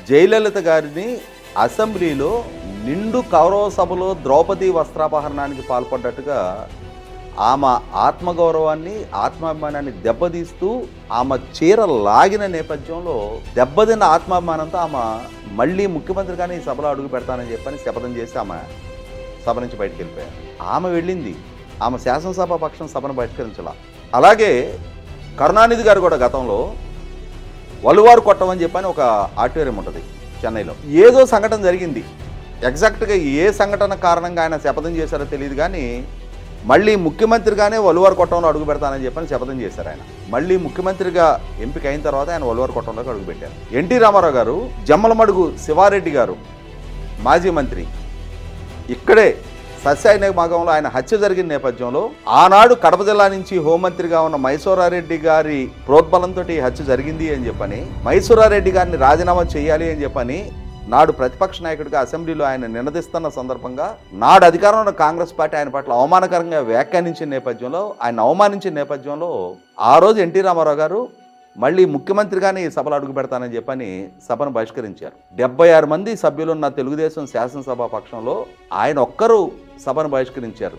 జయలలిత గారిని అసెంబ్లీలో నిండు కౌరవ సభలో ద్రౌపది వస్త్రాపహరణానికి పాల్పడ్డట్టుగా ఆమె ఆత్మగౌరవాన్ని ఆత్మాభిమానాన్ని దెబ్బతీస్తూ ఆమె చీర లాగిన నేపథ్యంలో దెబ్బతిన్న ఆత్మాభిమానంతో ఆమె మళ్ళీ ముఖ్యమంత్రిగానే ఈ సభలో అడుగు పెడతానని చెప్పని శపథం చేసి ఆమె సభ నుంచి బయటకు వెళ్ళిపోయారు. ఆమె వెళ్ళింది, ఆమె శాసనసభ పక్షం సభను బహిష్కరించాల. అలాగే కరుణానిధి గారు కూడా గతంలో వలువారు కొట్టమని చెప్పని ఒక ఆడిటోరియం ఉంటుంది చెన్నైలో. ఏదో సంఘటన జరిగింది, ఎగ్జాక్ట్గా ఏ సంఘటన కారణంగా ఆయన శపథం చేశారో తెలియదు కానీ మళ్ళీ ముఖ్యమంత్రిగానే వలువారు కొట్టంలో అడుగు పెడతానని చెప్పని శపథం చేశారు. ఆయన మళ్ళీ ముఖ్యమంత్రిగా ఎంపిక అయిన తర్వాత ఆయన వలువారు కొట్టంలోకి అడుగుపెట్టారు. ఎన్టీ రామారావు గారు, జమ్మలమడుగు శివారెడ్డి గారు మాజీ మంత్రి, ఇక్కడే సస్యాయనమాగంలో ఆయన హత్య జరిగిన నేపథ్యంలో ఆనాడు కడప జిల్లా నుంచి హోంమంత్రిగా ఉన్న మైసూరారెడ్డి గారి ప్రోద్బలంతో ఈ హత్య జరిగింది అని చెప్పని, మైసూరారెడ్డి గారిని రాజీనామా చేయాలి అని చెప్పని నాడు ప్రతిపక్ష నాయకుడిగా అసెంబ్లీలో ఆయన నినదిస్తున్న సందర్భంగా నాడు అధికారంలో ఉన్న కాంగ్రెస్ పార్టీ ఆయన పట్ల అవమానకరంగా వ్యాఖ్యానించిన నేపథ్యంలో, ఆయన అవమానించిన నేపథ్యంలో ఆ రోజు ఎన్టీ రామారావు గారు మళ్ళీ ముఖ్యమంత్రిగానే ఈ సభలో అడుగు పెడతానని చెప్పని సభను బహిష్కరించారు. 76 మంది సభ్యులున్న తెలుగుదేశం శాసనసభ పక్షంలో ఆయన ఒక్కరూ సభను బహిష్కరించారు.